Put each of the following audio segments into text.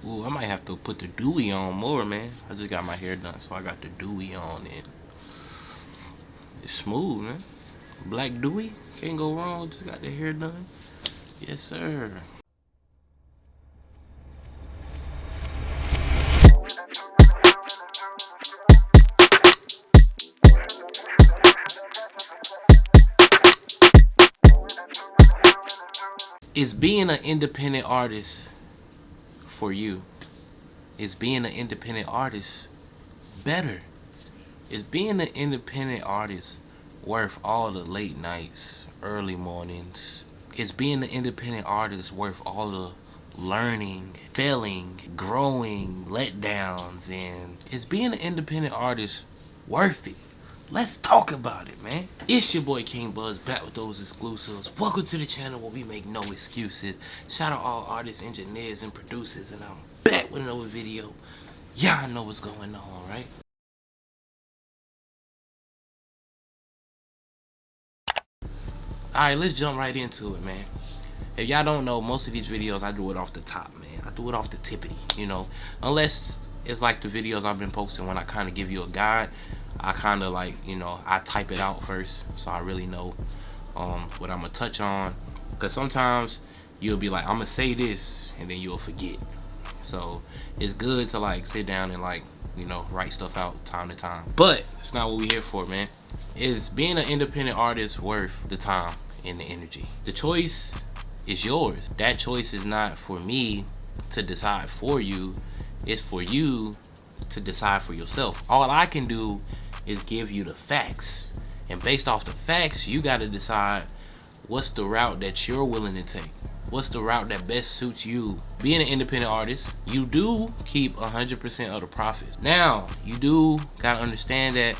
Ooh, I might have to put the dewy on more, man. I just got my hair done, so I got the dewy on it. It's smooth, man. Black dewy, can't go wrong. Just got the hair done. Yes, sir. Is being an independent artist for you? Is being an independent artist better? Is being an independent artist worth all the late nights, early mornings? Is being an independent artist worth all the learning, failing, growing, letdowns? And is being an independent artist worth it? Let's talk about it, man. It's your boy King Buzz back with those exclusives. Welcome to the channel where we make no excuses. Shout out all artists, engineers, and producers, and I'm back with another video. Y'all know what's going on, right? Alright, let's jump right into it, man. If y'all don't know, most of these videos I do it off the top, man. I do it off the tippity, you know. Unless it's like the videos I've been posting when I kind of give you a guide. I kind of like, you know, I type it out first so I really know what I'm gonna touch on. Because sometimes you'll be like, I'm gonna say this, and then you'll forget. So it's good to like sit down and like, you know, write stuff out time to time. But it's not what we here for, man. Is being an independent artist worth the time and the energy? The choice is yours. That choice is not for me to decide for you. It's for you to decide for yourself. All I can do is give you the facts. And based off the facts, you got to decide what's the route that you're willing to take. What's the route that best suits you? Being an independent artist, you do keep 100% of the profits. Now, you do gotta understand that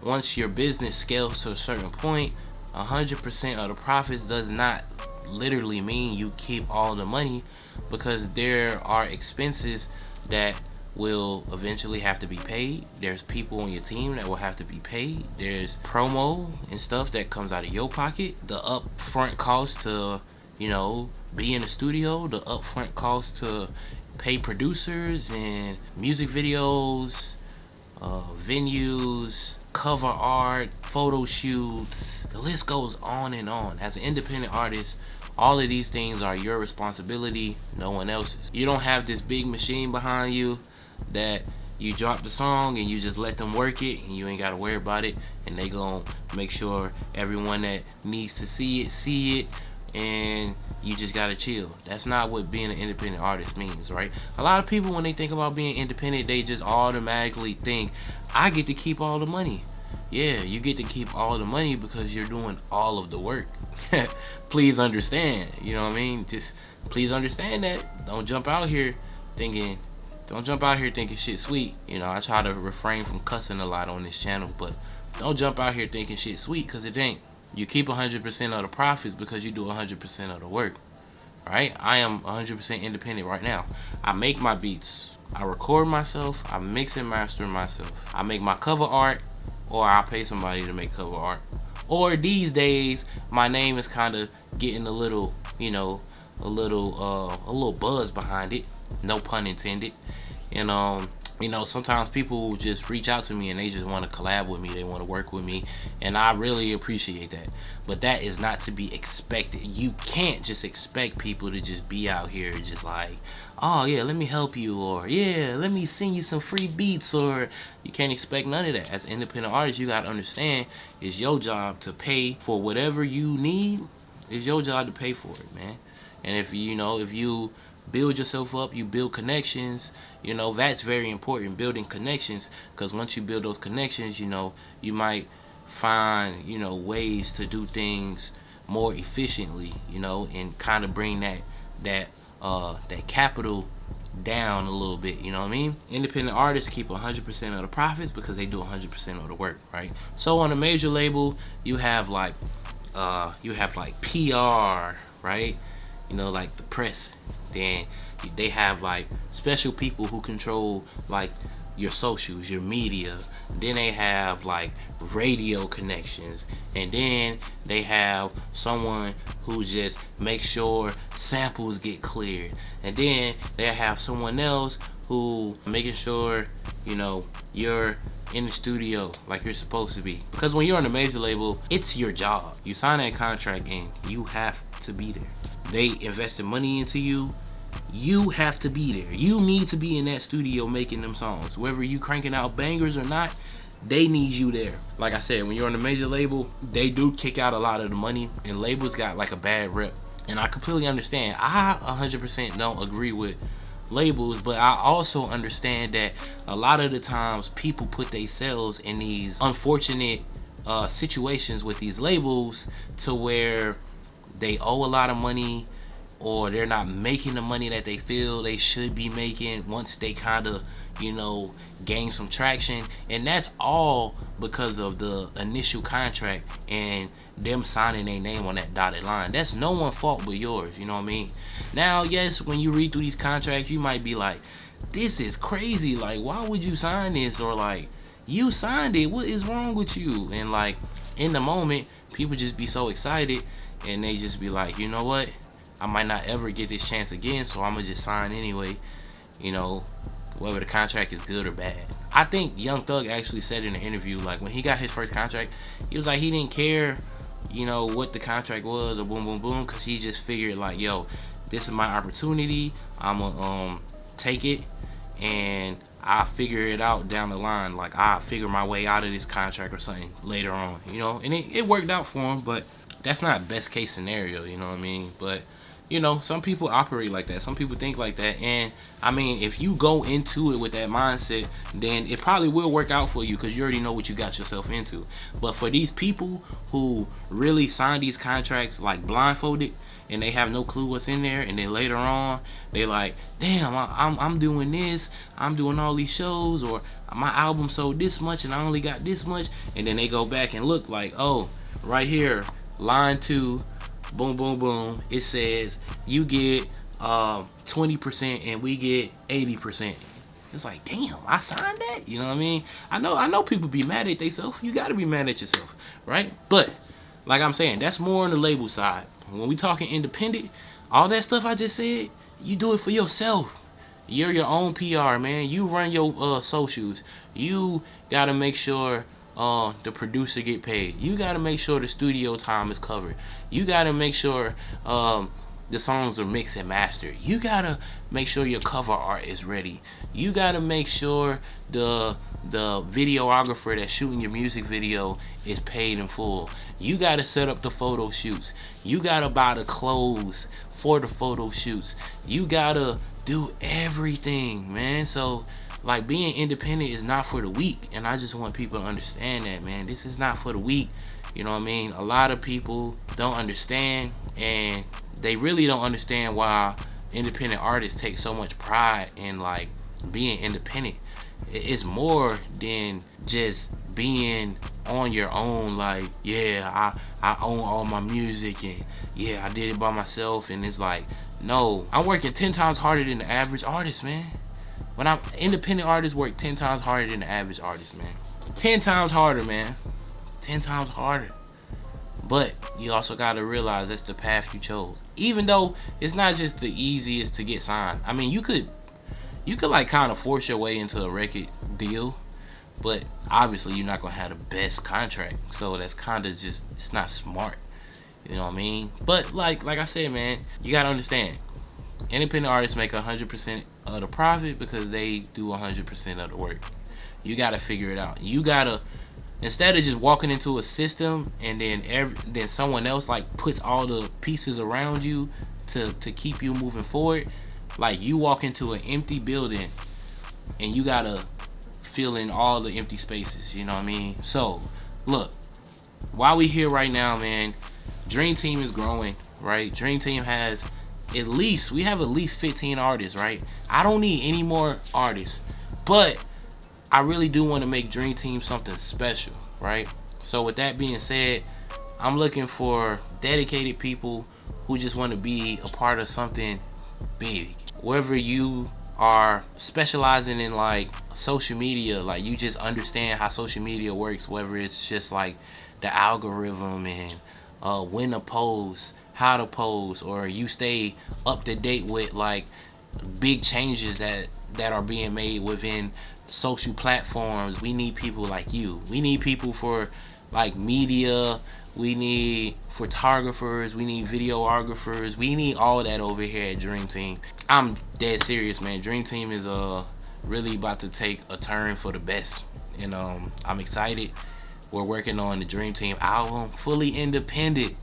once your business scales to a certain point, 100% of the profits does not literally mean you keep all the money, because there are expenses that will eventually have to be paid. There's people on your team that will have to be paid. There's promo and stuff that comes out of your pocket. The upfront cost to, you know, be in the studio, the upfront cost to pay producers and music videos, venues, cover art, photo shoots, the list goes on and on. As an independent artist, all of these things are your responsibility, no one else's. You don't have this big machine behind you that you drop the song and you just let them work it and you ain't gotta worry about it, and they gon' make sure everyone that needs to see it, and you just gotta chill. That's not what being an independent artist means, right? A lot of people, when they think about being independent, they just automatically think, I get to keep all the money. Yeah, you get to keep all the money because you're doing all of the work. Please understand, you know what I mean? Just please understand that. Don't jump out here thinking shit sweet. You know, I try to refrain from cussing a lot on this channel, but don't jump out here thinking shit sweet, because it ain't. You keep 100% of the profits because you do 100% of the work, right? I am 100% independent right now. I make my beats, I record myself, I mix and master myself. I make my cover art, or I pay somebody to make cover art. Or these days, my name is kind of getting a little, you know, a little buzz behind it. No pun intended. And you know, sometimes people just reach out to me and they just want to collab with me, they want to work with me, and I really appreciate that. But that is not to be expected. You can't just expect people to just be out here just like, oh yeah, let me help you, or yeah, let me send you some free beats, or you can't expect none of that. As an independent artist, you got to understand, it's your job to pay for whatever you need. It's your job to pay for it, man. And if you build yourself up, you build connections, you know, that's very important, building connections, because once you build those connections, you know, you might find, you know, ways to do things more efficiently, you know, and kind of bring that capital down a little bit, you know what I mean? Independent artists keep 100% of the profits because they do 100% of the work, right? So on a major label, you have like PR, right? You know, like the press. Then they have like special people who control like your socials, your media. Then they have like radio connections, and then they have someone who just makes sure samples get cleared, and then they have someone else who making sure, you know, you're in the studio like you're supposed to be. Because when you're on a major label, it's your job. You sign that contract and you have to be there. They invested money into you. You have to be there. You need to be in that studio making them songs. Whether you cranking out bangers or not, they need you there. Like I said, when you're on a major label, they do kick out a lot of the money, and labels got like a bad rep. And I completely understand. I 100% don't agree with labels, but I also understand that a lot of the times people put themselves in these unfortunate situations with these labels to where they owe a lot of money, or they're not making the money that they feel they should be making once they kind of, you know, gain some traction. And that's all because of the initial contract and them signing their name on that dotted line. That's no one's fault but yours, you know what I mean? Now, yes, when you read through these contracts, you might be like, this is crazy, like, why would you sign this? Or like, you signed it, what is wrong with you? And like, in the moment, people just be so excited, and they just be like, you know what, I might not ever get this chance again, so I'm gonna just sign anyway, you know, whether the contract is good or bad. I think Young Thug actually said in an interview, like, when he got his first contract, he was like, he didn't care, you know, what the contract was or boom boom boom, because he just figured like, yo, this is my opportunity, I'm gonna take it, and I'll figure it out down the line. Like, I'll figure my way out of this contract or something later on, you know. And it worked out for him, but that's not best case scenario, you know what I mean? But you know, some people operate like that. Some people think like that. And I mean, if you go into it with that mindset, then it probably will work out for you, because you already know what you got yourself into. But for these people who really sign these contracts like blindfolded, and they have no clue what's in there, and then later on they like, damn, I'm doing this, I'm doing all these shows, or my album sold this much and I only got this much, and then they go back and look like, oh, right here, line 2, boom boom boom, it says you get 20% and we get 80%. It's like, damn, I signed that, you know what I mean? I know people be mad at themselves. You gotta be mad at yourself, right? But like I'm saying, that's more on the label side. When we talking independent, all that stuff I just said, you do it for yourself. You're your own PR, man. You run your socials. You gotta make sure the producer get paid. You gotta make sure the studio time is covered. You gotta make sure the songs are mixed and mastered. You gotta make sure your cover art is ready. You gotta make sure the videographer that's shooting your music video is paid in full. You gotta set up the photo shoots. You gotta buy the clothes for the photo shoots. You gotta do everything, man. So like, being independent is not for the weak, and I just want people to understand that, man. This is not for the weak, you know what I mean? A lot of people don't understand, and they really don't understand why independent artists take so much pride in like being independent. It's more than just being on your own, like, yeah, I own all my music, and yeah, I did it by myself. And it's like, no, I'm working 10 times harder than the average artist, man. When I'm independent artists work 10 times harder than the average artist, man. 10 times harder, man. 10 times harder. But you also gotta realize that's the path you chose. Even though it's not just the easiest to get signed. I mean, you could like kind of force your way into a record deal, but obviously you're not gonna have the best contract. So that's kind of just, it's not smart. You know what I mean? But like I said, man, you gotta understand. Independent artists make 100% of the profit because they do 100% of the work. You gotta figure it out. You gotta, instead of just walking into a system and then someone else like puts all the pieces around you to keep you moving forward. Like, you walk into an empty building and you gotta fill in all the empty spaces. You know what I mean? So look, while we here right now, man, Dream Team is growing, right? Dream Team has at least 15 artists, right? I don't need any more artists, but I really do want to make Dream Team something special, right? So with that being said, I'm looking for dedicated people who just want to be a part of something big. Whether you are specializing in like social media, like you just understand how social media works, whether it's just like the algorithm and when to post, how to post, or you stay up to date with like big changes that are being made within social platforms. We need people like you. We need people for like media. We need photographers. We need videographers. We need all that over here at Dream Team. I'm dead serious, man. Dream Team is really about to take a turn for the best, and I'm excited. We're working on the Dream Team album, fully independent.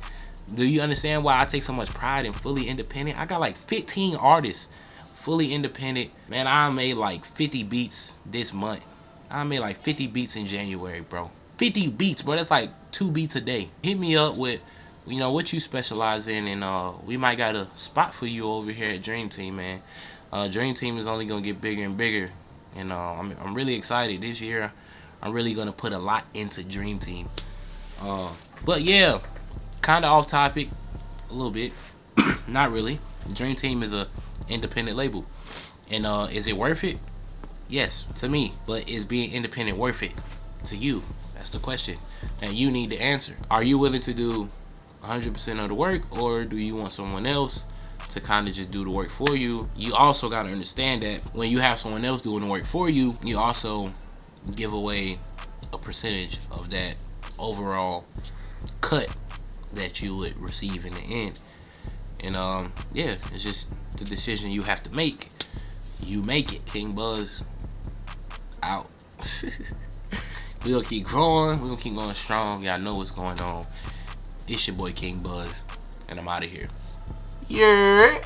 Do you understand why I take so much pride in fully independent? I got like 15 artists fully independent. Man, I made like 50 beats this month. I made like 50 beats in January, bro. 50 beats, bro. That's like 2 beats a day. Hit me up with, you know, what you specialize in, and we might got a spot for you over here at Dream Team, man. Dream Team is only gonna get bigger and bigger, and I'm really excited this year. I'm really gonna put a lot into Dream Team. But yeah, kind of off topic a little bit. Not really. Dream Team is a independent label, and is it worth it? Yes, to me. But is being independent worth it to you? That's the question, and you need to answer. Are you willing to do 100% of the work, or do you want someone else to kind of just do the work for you? You also got to understand that when you have someone else doing the work for you, you also give away a percentage of that overall cut that you would receive in the end. And yeah, it's just the decision you have to make. You make it. King Buzz out. We gonna keep growing. We gonna keep going strong. Y'all know what's going on. It's your boy King Buzz, and I'm out of here. Yeah.